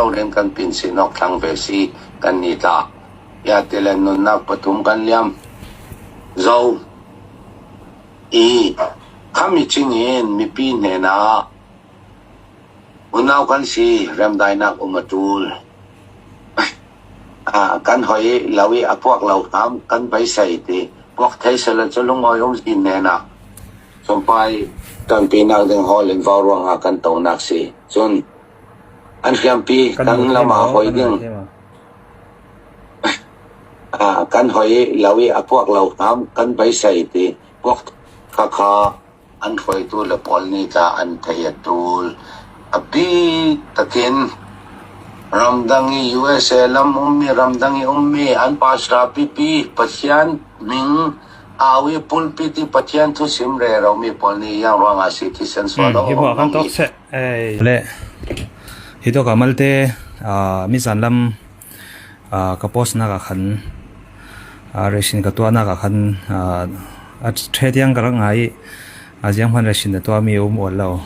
lo len kan pin sinok thang ve si kan ni ta ya telen nun nak patum kan liam zo i khami chingin mi pi ne na unaw kan si rem dai nak umatul kan hoi lawi apuak lau tam kan bai sai ti pok thai sala cholung oi in ne na sompai kan pinang ding holin vawrong kan to nak si chun an fiampi kan lama hoi ding kan hoi lawi apuak lau tam kan bai sai ti pok kha an hoi tu le pol ni ta an thai atul api takin ramdangi USA lam ramdangi an pasra pipi pasyan ming awi pulpiti patyan tu simre romi polni yang ruang citizen swalo hibo kan tok se le hito kamalte mi sanlam kapos na ka khan resin ka to na ka khan at thediang karang ai ajang han resin to mi ollo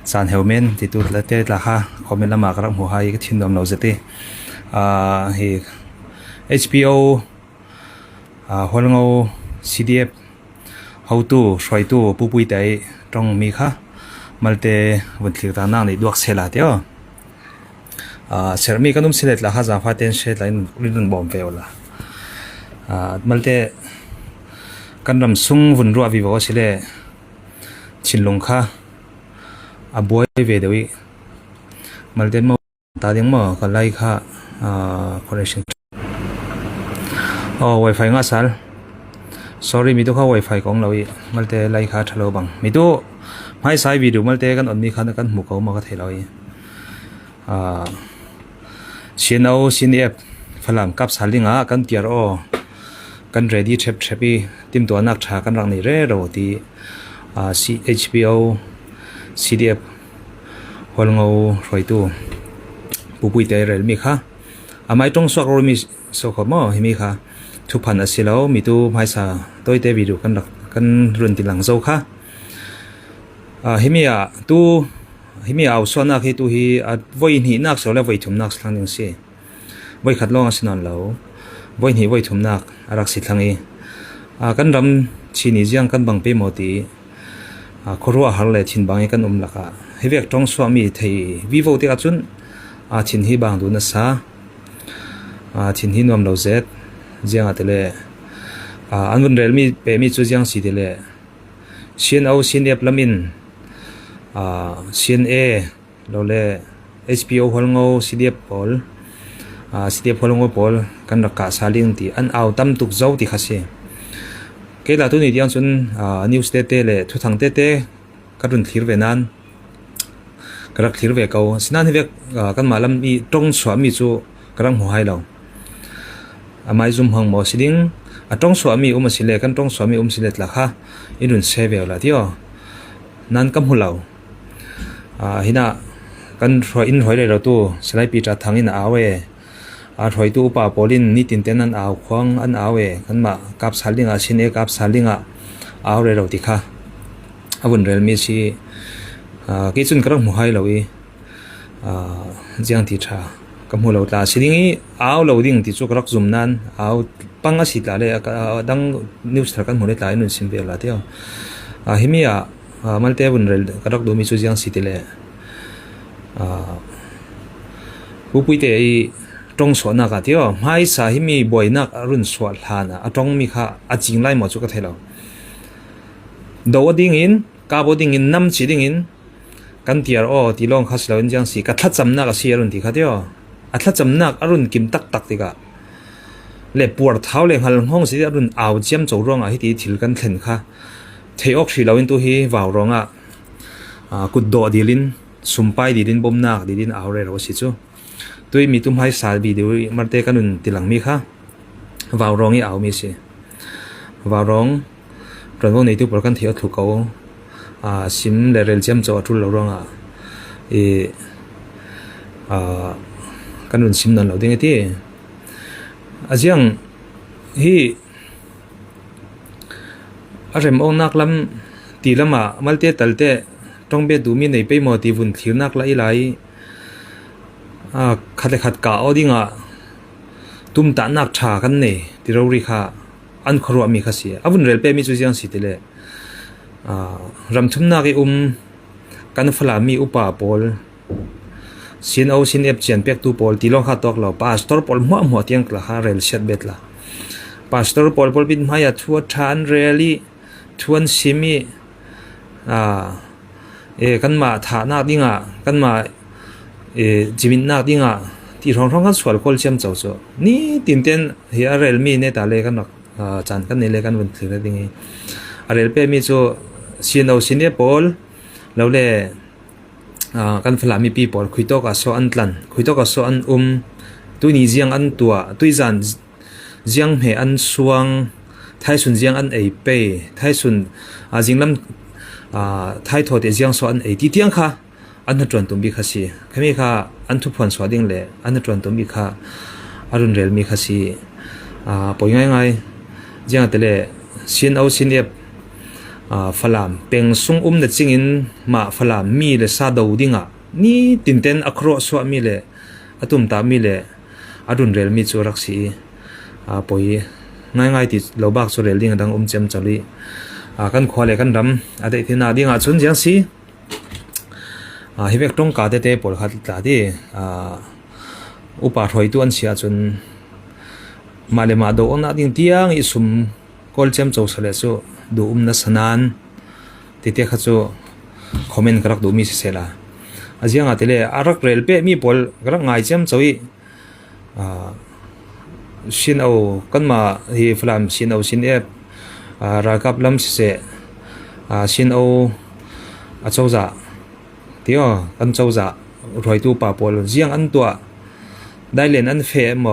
san helmen ti tur la te la kha comment lama karang hu hai thin dom lo zati hi HBO holngo CDF how to soi tu pupui tai trong mi kha malte vun thlir ta nang ni duak sela teo sermi kanum silet la ha za fa ten she line rin bom veola malte kanram sung vun ro vi bo sile chinlong kha aboy ve dewi malten mo tading mo kalai kha connection wifi nga sal sorry mi to kha wifi kong lawi malte lai kha thalo bang mi to mai sai video malte kan on mi khan kan mu ko ma ka theloi sinau sinep phalam kap salinga kan tiar o kan ready thepi tim to nak tha kan rang ni re ro ti HBO CDF holngo roitu pupui te rel mi kha amai tong swak ro mi so kho mo himi kha thu phan asilo mi tu mai sa toi te video kan run ti lang zo kha himi aw so na khi tu hi voi ni nak so la voi thum nak slang ning si voi khat long asinon lo voi ni voi thum nak arak si thangi kan ram chini jiang kan bang pe moti khorwa harle thin bangi kan laka hevek tong swami thei vivo te ka chun thin hi bang du na sa thin hi nom lo zet jiang atele angun rel mi pe mi chu jiang si tele sien au sien ep lamin sien e lo le HBO holngo CDF pol CDF holngo pol kan raka saling ti an au tam tuk zau ti khase ke la tu ni diang chun news te le thu thang te karun thlir ve nan karak thlir ve ko sinan hi vek kan malam mi tong swami chu karang ho hai lo amai zum hang mo siding atong swami sile kan tong swami silet la kha inun se ve la tio nan kam hulau hina kan roi in roi le ro tu slai pi ta thangin awe roi tu pa polin ni tin ten an aw khwang an awe kan ma kap salinga sine kap salinga aw re ro ti kha abun rel mi si ki chun karang mu hai lowi jiang ti tha kam hu lo ta silingi aw lo ding ti chu karak zum nan aw panga si ta le dang news thar kan mu le ta nun sim ve la tio himia malte bun rel karak do mi chu jiang si ti le pupui te tong so na ka tio mai sa hi mi boi nak run so hlana atong mi kha aching lai mo chu ka thelo do ding in ka bo ding in nam chi ding in kan tiar o ti long khas lawen jang si ka thla cham na ka si arun ti kha tio a thla cham nak arun kim tak tak ti ka le pur thau le hal hong si arun aw chem chaw rong a hi ti thil kan thlen kha thei ok thri lawin tu hi waw ronga kut do dilin sumpai dilin bom nak dilin aw re ro si chu tui mi tum hai sal video marte kanun tilang mi kha waw rongi aw mi si waw rong ron nei tu por kan thio thu ko sim le rel chem chaw thul lo ronga kanun sim nan lo ding ti ajiang hi arem ong nak lam ti lama malte talte tong be du mi nei pe mo ti vun thir nak la ilai ขัดขัดกาเอาดิ้งอ่ะตุ้มตานักชากันเนี่ยที่เราเรียกอันครัวมีข้าศึกอาวุธเรลเปมีจุดยังสิทธิ์เลยรำทุ่มนักกันฟลามีอุปาปอลสินเอาสินเอฟเจียนเปียกตูปอลที่ลงขัดตอกเราพาสตอร์ปอลหัวเตียงกละฮะเรลเช็ดเบ็ดละพาสตอร์ปอลปิดมาอย่าทัวทานเรลี่ทวนซิมีกันมาฐานักดิ้งอ่ะกันมาจิมินนักดิ้งอ่ะที่ร้องกันสวดคอลเชียมเจ้าจ้นี่ตินเต้นเฮียเรลมีเนี่ยตาเล่กันหรอกจานกันเนี่ยเล่กันวันที่ระดิ่งเรลเปมีโจสินเอาสินเอปอลแล้วเล่กันฟลามีปีปอลคุยโตกับโซอันตันคุยโตกับโซอันตัวนี้เจียงอันตัวตัวจานเจียงเหอันสวงไทยสุนเจียงอันเอเป้ไทยสุนจิงลำไทยโทเดเจียงโซอันเอที่เตียงค่ะอันนั้นจวนตุ่มบีข้าศึกเขามีค่ะอันทุพพลสวัสดิ่งเล่อันนั้นจวนตุ่มบีค่ะอรุณเรลมีข้าศึกปอยง่ายๆเจียงแต่เล่สินเอาสินเอฟฝรั่งเป็นส่งเด็ดจริงมาฝรั่งมีเลยซาดาวดิ้งอ่ะนี่ตินเต้นอัครสวามีเลยอตุมตามีเลยอรุณเรลมีจูรักษีปอยง่ายๆที่เราบักสุเรลดิ้งดังเจมจลีกันขวาเลยกันดำอะไรที่น่าดิ้งอ่ะชนเจียงสีฮิเวกตรงกาเตปอลขัดตาดีอุปาถอยตัวอันเสียจนมาเลมาโดนน่าดิ้งเตียงอิสุมกอลเจมโจสเลโซดูนัสนานติเตขัดโจคอมเมนต์กระดักดูมีเสละอาเจียงอาทิเลอารักเรลเปมีปอลกระดักง่ายเจมโจยชินเอากันมาฮีฟลามชินเอาชินเอฟรากับลำเสชินเอาเจ้าจ่าเดี๋ยวกันเจ้าจ่ารอยตัวป่าปอลเจียงอันตัวได้เล่นอันเฟม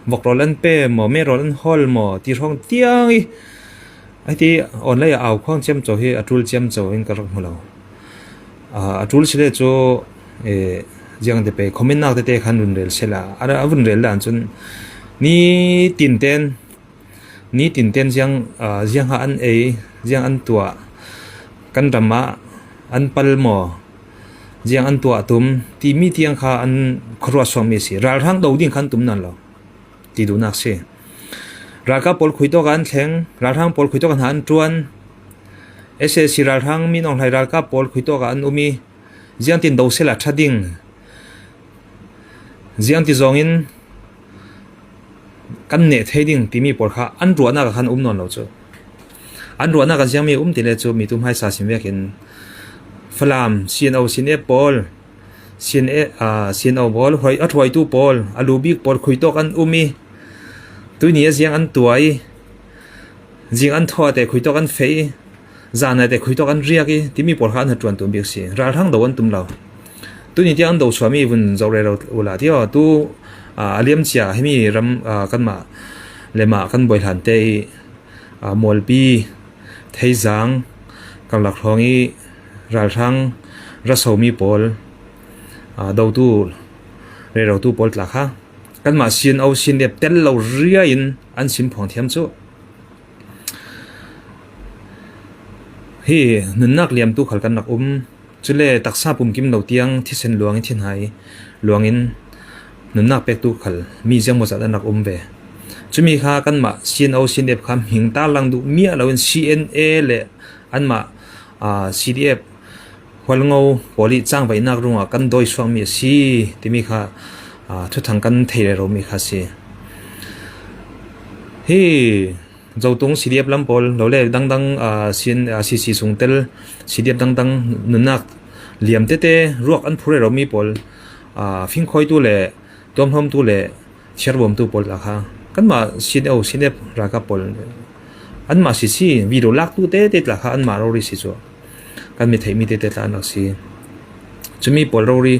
บอกรอลันเป้ไม่รอลันฮอลที่ร้องเตียงไอ้ที่ออนไลน์เอาข้องเชื่อมโจให้อัตรุลเชื่อมโจเองกระหัวเราอัตรุลเชื่อโจยังเดไปคอมเมนต์นักเตะขันรุนเรลเสละอะไรอันเรลอันจนนี่ตินเต้นยังหาอันยังอันตัวกันรำมาอันพัลหมอยังอันตัวตุ่มที่มีที่ยังหาอันครัวสวมีสิรัลทั้งดาวดิ้งขันตุ่มนั่นเราที่ดูนักเสียรัลกับปอลคุยตัวกันแข็งรัลทั้งปอลคุยตัวกันหันจวนสิรัลทั้งมีน้องไทยรัลกับปอลคุยตัวกันมียังตินดาวเสละชัดดิ้งยังที่จงอินกันเนตให้ดิ้งที่มีปอลค่ะอันรัวนักขันนอนเราจ้ะอันรัวนักยังมีติเลจ้ะมีตุ้มให้สาสิมเวกินฟลามสินเอาสินเอปอลสินเอาบอลหอยอัดหอยตู้ปอลอาลูบิกปอลคุยตัวกันมีตัวนี้ยังอันตัวยังอันทอแต่คุยตัวกันเฟยจานแต่คุยตัวกันเรียกที่มีปอลค่ะอันจวนตัวเบียกสิรัลทั้งดาวอันตุ้มเราตัวนี้ที่อันดาวสวามีวันเจ้าเรเราอุลาที่ว่าตัวเลี้ยมเสียให้มีรำกันมาเลมากันบ่อยทันเตมอลปีไทยจังกำลังท้องอีรัลทั้งรัศมีปอลดาวตู้เรเราตู้ปอลหลักฮะกันมาสินเอาสินเด็บเต้นเราเรียนอันสินผ่องเทียมโจเฮ้หนุนนักเลี้ยมตู้ขัดกันนักจุเล่ตักซาปุ่มกิมเราเตียงที่เส้นหลวงที่ไหนหลวงอินหนุนนักเป็กตู้ขัดมีเสียงหมดจากนักเวจุมีค่ากันมาสินเอาสินเด็บคำหิงตาลังดูเมียเราเป็น CNA เลยอันมา CDF หัวลงเอาบริจ้างไปนักรุ่งกันโดยสวงมีสีที่มีค่าทุกทางกันเทเลเรามีค่าสิเฮ้เจ้าตรง CDF ลำปอลเราเล่ดังสินCC ส่งเตล CDF ดังหนุนนักเหลี่ยมเต้รวกอันพูดเรามีปอลฟิงคอยตัวเล่ตัวหอมตัวเล่เชื่อผมตัวปอลราคากันมาCDF ราคาปอลอันมาCCวิดีโอลักตัวเต้ราคาอันมาเราดิสิจ้ะกันมีไทยมีเต้ตานักสิจะมีปอลเราดิ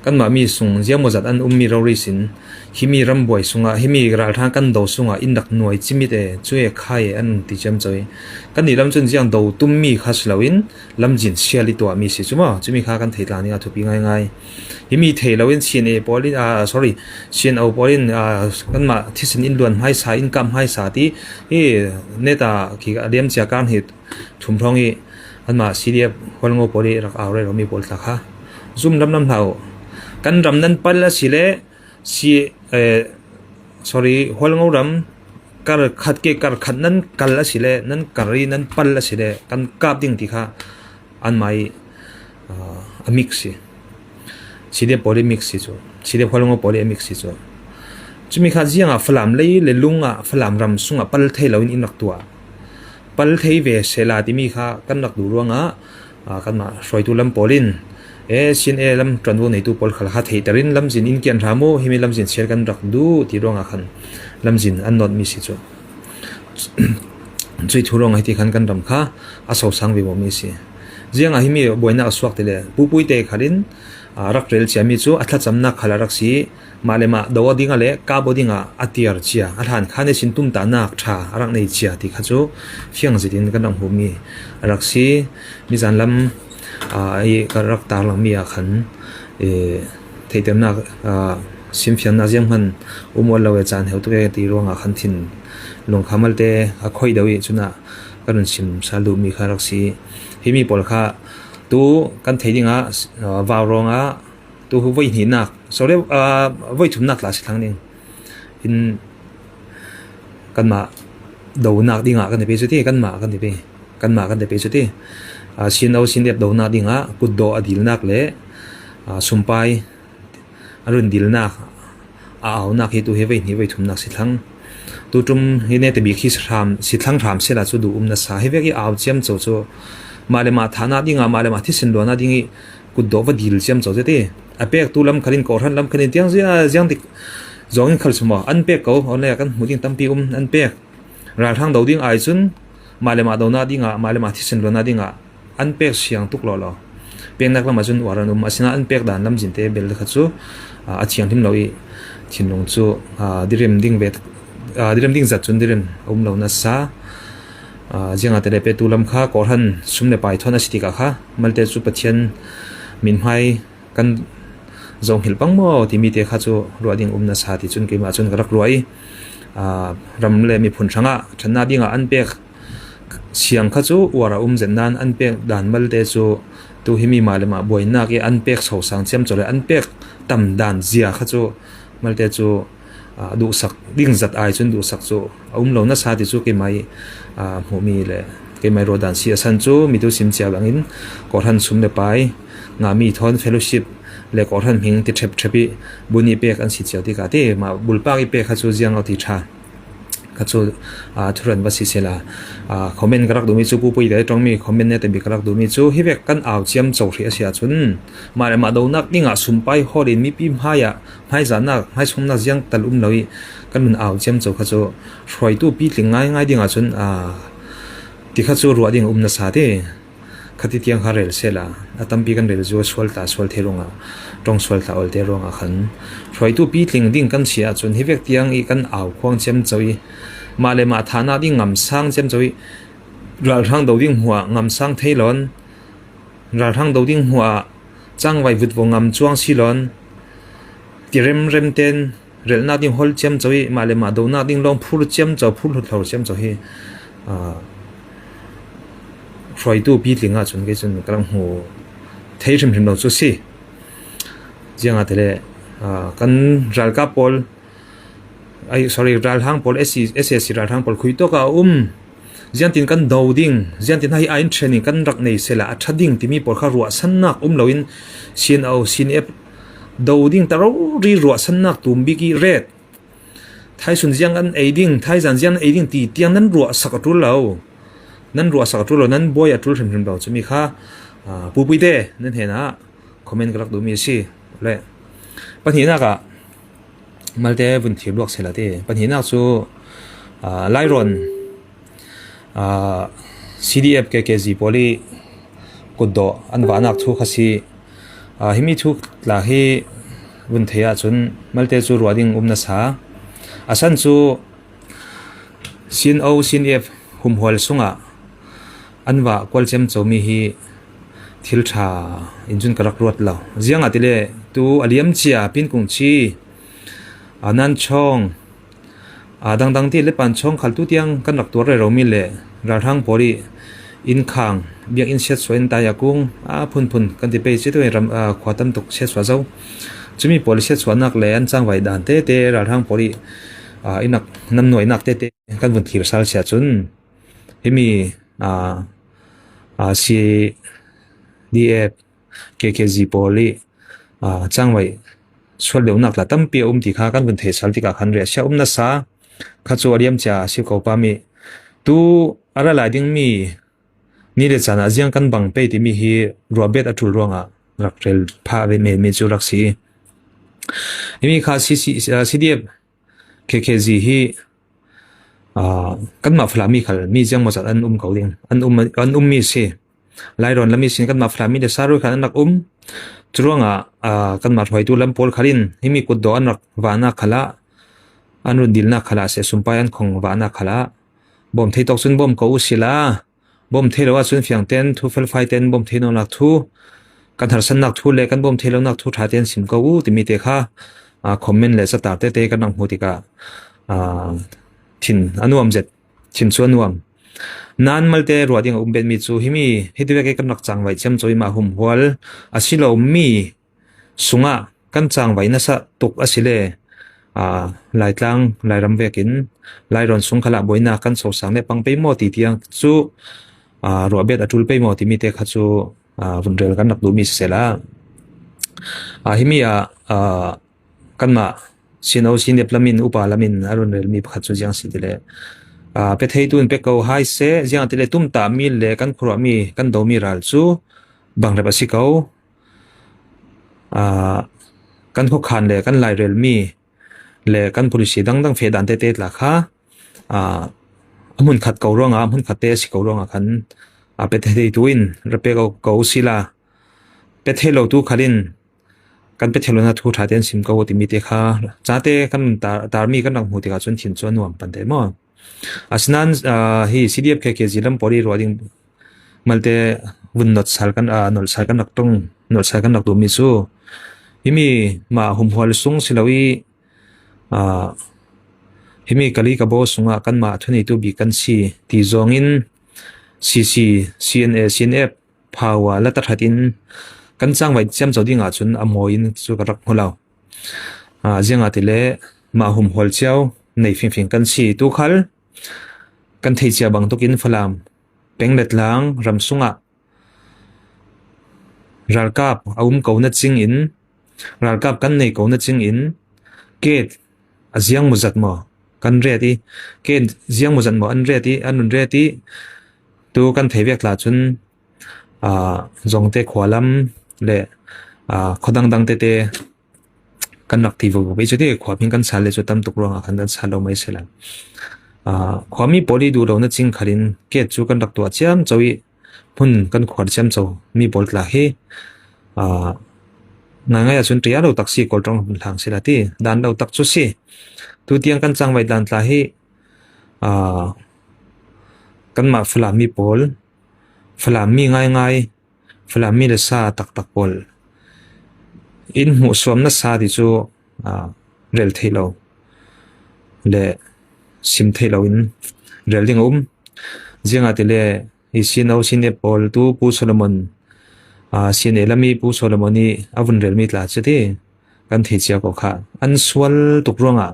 กันมามีส่งเสียงมจัดอันมีเราดิสินที่มีรำบ่อยส่งที่มีรัลทางกันดาวส่งอินดักหน่วยจิมิเตช่วยขายอันที่จำใจกันนี่ลำจนเสียงดาวตุ้มมีข้าศึกเหล่าอินลำจินเชียริตัวมีสิจุ่มจะมีข้ากันเทลานี่ทุบง่ายๆที่มีเทเหล่าอินCNAปอลินsorry CNOปอลินกันมาที่สินอินล้วนให้สายอินกัมให้สาที่เนต้าที่เลี้ยงจากการเหตุทุ่มท้องอันมาCDFคนงอปอลิรักเอาเรื่องมีปอลตาค่ะซุ่มลำเท่ากันรำนั้นไปละสิเล่ si sorry hol ngau ram kar khat ke kar khat nan kal la sile nan kari nan pal la sile kan kap ding ti kha an mai a mix si de poli mix si chu si de hol ngau poli mix si chu chumi kha jiang a flam lei le lunga flam ram sunga pal thei lo in nak tua pal thei ve sela ti mi kha kan nak du ruanga kan ma soi tu lam polin sin lam tran wo nei tu pol khala thei tarin lam jin in kian ramo himi lam jin share kan rak du ti ronga khan lam jin an not mi si chu chui thu rong hai ti khan kan ram kha a so sang vi mo mi si jiang a himi boina aswak tele pupui te kharin rak rel chami chu athla chamna khala rak si malema dawa dinga le ka bodinga atiar chia alhan khane sin tum ta nak tha rak nei chia ti kha chu fiang zidin kan ram humi rak si mi zan lam ai karak tar lang mi a khan theitem na sim fian na jam han umol lawe chan heu tu ti ronga khan thin long khamal te a khoi dawi chuna kan sim salu mi kharak si himi pol kha tu kan theidinga wa ronga tu hu voi ni nak sore voi thum nak la si thang ning in kan ma do nak dinga kan pe chu ti kan ma kan ti pe kan ti pe chu ti sin au sin dep do na dinga kut do adil nak le sumpai arun dil nak au nak hi tu he ve ni ve thum nak si thang tu tum hine te bi khi ram si thang ram se la chu du na sa he ve ki au chem cho cho male ma thana dinga male ma thi sin do na dingi kut do va dil chem cho te a pek tu lam kharin ko ran lam khanin tiang zia jiang dik zong khal suma an pek ko on le kan muding tampi an pek ral thang do ding ai chun male ma do na dinga male ma thi sin do na dinga an pek siang tuk lo pek nak lama chun waranum asina an pek dan lam jinte bel kha chu a chiang thim loi thinlong chu direm ding vet direm ding zat chun direm lo na sa jinga tele pe tulam kha korhan sumle pai thona sitika kha malte chu pathian min mai kan zong hil pangmo ti mi te kha chu ruading na sa ti chun ke ma chun karak ruai ram le mi phun thanga thanna dinga an pek siang kha chu wara zen nan an pek dan mal te chu tu himi malema boina ke an pek so sang chem chole an pek tam dan zia kha chu malte chu du sak ding zat ai chun du sak chu lo na sa ti chu ke mai humi le ke mai rodan si asan chu mi tu sim chia bangin korhan sumle pai nga mi thon fellowship le korhan hing ti thep thepi buni pek an si chia ti ka te ma bulpa ki pek kha chu jiang au ti tha kha chu thuran ba si sela comment karak dumi chu pu pui dai tong mi comment ne te bi karak dumi chu hi vek kan aw chiam chau thri asia chun mare ma do nak ninga sumpai horin mi pi mhaya mai zanak mai sumna jiang tal loi kan mun aw chiam chau kha chu roi tu pi tlingai ngai dinga chun ti kha chu ruading na sa te khati tiang harel sela atampi kan rel jo swal thelonga tong swal ta ol te ronga khan roi tu pi tling ding kan sia chun hi vek tiang i kan aw khwang chem chawi male ma thana ding ngam sang chem chawi ral thang do ding huwa ngam sang theilon ral thang do ding huwa chang vai vut wo ngam chuang silon tirem rem ten rel na ding hol chem chawi male ma do na ding long phur chem chaw phur thor chem chaw hi roi tu pi tlinga chun ke chun kalang hu thei rim lo chu si jianga tele kan ral ka pol ral hang pol ssc ral hang pol khui to ka jian tin kan do ding jian tin hai ain training kan rak nei sela a thading timi por kha ruwa sannak loin sin ep do ding taro ri ruwa sannak tumbi ki red thai sun jiang an aiding thai jan jian aiding ti tiang nan ruwa sakatul lo nan boy atul rim lo chumi kha pupui te nan hena comment karak du mi si le panhina ka malte bun thi luak sela te panhina chu lairon cdf kg poli kuddo an wanak thu khasi himi thu la hi bun theya chun malte chu ruading na sa asan chu sin f hum hol sunga anwa kwal chem chomi hi thil tha injun karak ruat lo jianga tile tu aliam chia pin kung chi anan chong dang ti le pan chong khal tu tiang kan rak tur re ro mi le ra thang pori in khang biak in set soin ta ya kung phun kan ti pe chi to ram khwatam tok se swa zo chumi policy chuanak le an chang vai dan te te ral hang poli inak nam noi nak te te kan vun thir sal sia chun hemi si df kkg poli chang vai sual leu nak la tampi ti kha kan vun the sal ti ka khan re sia na sa kha chu ariam cha si ko pa mi tu ara la ding mi ni le chana jiang kan bang pe ti mi hi robet atul ronga rakrel pha ve me chu raksi hemi kha cdf kkg hi kan ma flami khal mi jiang mo chat an kauling an mi se lai ron lami sin kan ma flami de saru khan nak churonga kan ma thoi tu lam pol khalin himi kut do anak wana khala anu dilna khala se sumpayan khong wana khala bom thei tok chun bom ko sila bom thei lawa chun fiang ten thu fel phai ten bom thei no nak thu kan har san nak thu le kan bom thei lo nak thu tha ten sim ko ti mi te kha comment le sa tar te kan nang hutika thin anuam jet thin chu anuam nan malte ruading ben mi chu himi hidwe ke kan nak chang vai chem choi ma hum hwal asilo mi sunga kan chang vai na sa tuk asile lai tlang lai ram vekin lai ron sung khala boina kan so sang ne pang pe mo ti tiang chu robet atul pe mo ti mi te kha chu vunrel kan nak du mi sela himi kan ma sino sin deplamin upa lamin aron rel mi kha chu jang si tile pe thei tun pe ko hai se jang tile tum ta mi le kan khro mi kan do mi ral chu bang re ba si ko kan kho khan le kan lai rel mi le kan policy dang fe dan te la kha amun khat ko ronga amun khat te si ko ronga khan pe thei tuin re pe ko sila pe thei lo tu khalin kan pe thelo na thu tha ten sim ko ti mi te kha chate kan tar mi kan nang hu ti ka chun thin chuan nuam pan te mo asnan hi cdf kkg lam pori roding malte vun not sal kan nol sal kan nak tong nol sal kan nak du mi chu himi ma hum hwal sung silawi himi kali ka bo sunga kan ma thuni tu bi kan si ti zongin cc cna cnf phawa la ta thatin kan chang vai chem chodi nga chun amoin chu ka rak holau zenga tile ma hum hol chau nei fing kan si tu khal kan thei chia bang tokin phalam penglet lang ram sunga ralkap aum ko na ching in ralkap kan nei ko na ching in ket aziang muzat mo kan reti ket ziang muzat mo an reti anun reti tu kan thei vek la chun zongte khwalam le khodang dang te kan nak ti vo be chute khwaping kan sale chu tam tuk ronga kan dan salo mai sela khwami poli du ro na ching kharin ke chu kan rak to cham chawi phun kan khwar cham chaw mi bol tla he nga ya chun tia lo taksi kol tong thang sela ti dan lo tak chu si tu tiang kan chang vai dan tla he kan ma flami pol flami ngai flami le sa tak pol in mu som na sa di chu rel thelo le sim thelo in rel ding zenga tele isino sine pol tu pu solomon sine lami pu solomoni avun rel mi tla chete kan thi chia ko kha an swal tuk ronga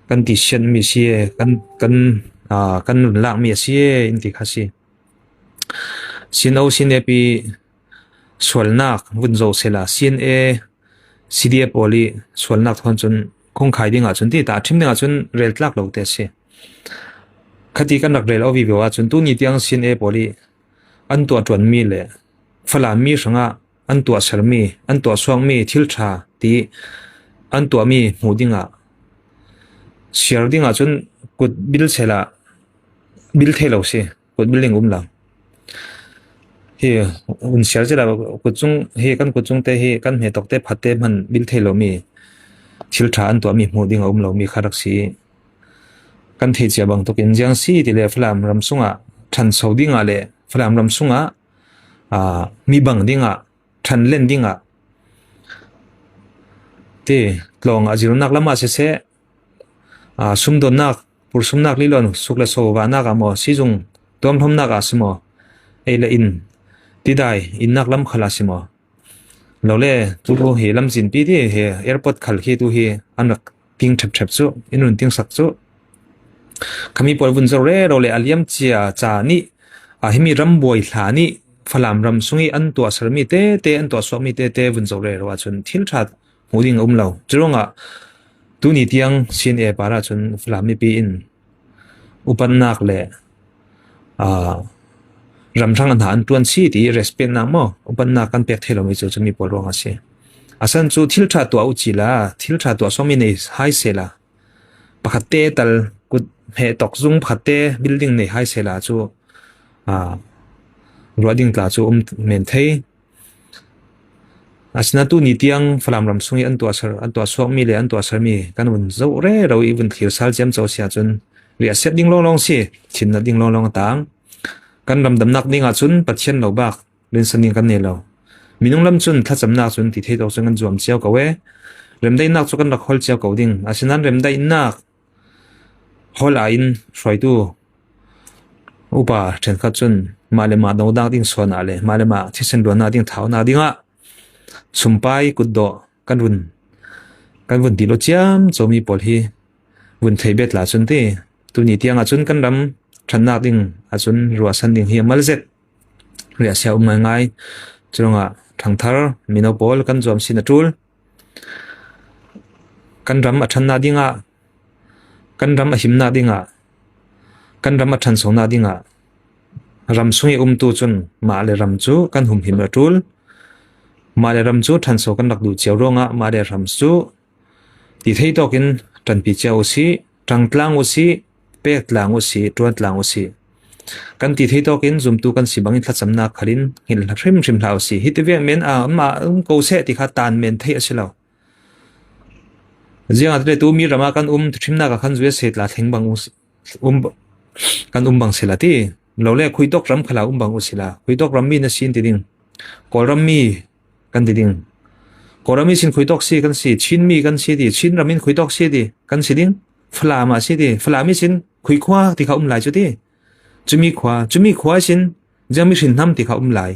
kan ti shen mi sie kan lak mi sie in ti khasi sino sine pi swalnak vunzo sela cna cdf poli swalnak thon chun khong khai dinga chun ti ta thim dinga chun rel tlak lo te se khati kan rak rel ovi bewa chun tu ni tiang cna poli an to tron mi le phala mi sanga an to sarmi an to swang mi thil tha ti an to mi hudinga share dinga chun kut bil sela bil thelo se kut building lang hi un share jela kuchung he kan kuchung te he kan he tokte phate man bil thelo mi thil tha an to mi hmuding lo mi kharak si kan thei chia bang to kin jang si ti le flam ram sunga than sodinga le flam ram sunga mi bang dinga than len dinga te tlong ajil nak lama se sum don nak pur sum nak li lon sukla so wa na ga mo si jung tom thom na ga smo ei la in tidai in nak lam khala simo lo le tu hi lam jin pi di he airport khal khi tu hi anak ting thep thep chu inun ting sak chu kami por bun zo re ro le aliam chia cha ni a himi ram boi thla ni phalam ram sungi an to sarmi te an to so mi te bun zo re ro chun thil that hoding lo chronga tu ni tiang sin e para chun flami pi in upan nak le a ram thang an han tuan si ti respect na mo upan nak kan pek thelo mi chu chumi por ronga se asan chu thil tha to au chi la thil tha to so mi nei hai se la pakhatte tal kut he tok zung phatte building nei hai se la chu a roding tla chu men thei asna tu ni tiang phalam ram sungi an to so mi le an to sar mi kan un zo re ro i bun thir sal jam cho sia chun ria set ding long si chin na ding long tang kan ram dam nak ninga chun pathian lo bak len sanin kan ne lo minung lam chun tha cham nak chun ti thei to chang an zuam chiao ka we rem dai nak chu kan rak hol chiao ko ding asinan rem dai nak hol a in hroi tu upa then kha chun male ma do dang ding sona le male ma thisen do na ding thau na dinga sumpai kuddo kan run ti lo chiam chomi pol hi bun thei bet la chun te tu ni tiang a chun kan ram thanna ding a chun ruwa san ding hi mal zet ria sia ngai chunga thangthar minopol kan jom sin atul kan ram a thanna dinga kan ram a himna dinga kan ram a than sona dinga ram sungi tu chun ma le ram chu kan hum him atul ma le ram chu than so kan rak du chiao ronga ma le ram chu ti thei tokin tan pi chiao si tangtlang o si pek tlang o si tuan tlang o si kan ti thei tokin zum tu kan si bangin thla chamna khalin hil hrim hlau si hitive men a ma ko se ti kha tan men thei asilo jiang atre tu mi rama kan thrimna ka khan zue se tla thleng bang kan bang sela ti lo le khui tok ram khala bang usila khui tok ram mi na sin ti ding kol ram mi kan ti ding korami sin khui tok si kan si chin mi kan si di chin ramin khui tok si di kan si ding flama si di flami sin khui khwa ti kha lai chu ti chumi khwa sin jami sin nam ti kha lai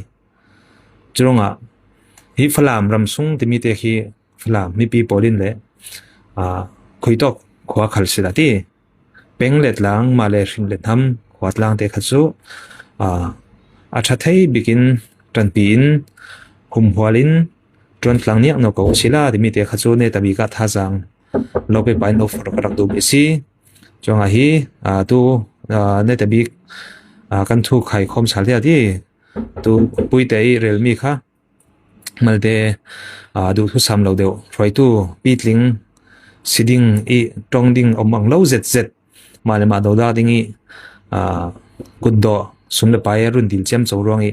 chronga hi flam ram sung ti mi te khi flam mi pi polin le a khui tok khwa khal si da ti penglet lang ma le hring le tham khwat lang te kha chu a tha thei bikin tan pin hum hwalin tuan tlang niak no ko sila ti mi te kha chu ne tabi ka tha jang lo pe pain of ka rak du mi si chonga hi tu ne tabi kan thu khai khom sal dia ti tu pui te rel mi kha malte du thu sam lo deu roi tu pitling siding i tong ding omang lo zet male ma do da dingi kuddo sumle pai run dil chem chawrongi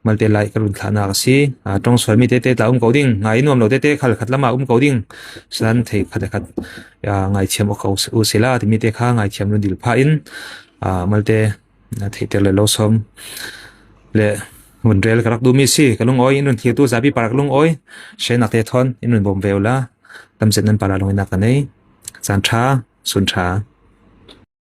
malte lai ka run thana ka si tong soi mi te ta coding ngai nom lo te khal khatlama coding san thei khat ngai chem o ko u sela ti mi te kha ngai chem run dil pha in malte na thei te le lo som le mun rel karak du mi si kalung oi in run thi tu zabi parak lung oi she na te thon in run bom veula tam zen nan para long na ka nei chan tha sun tha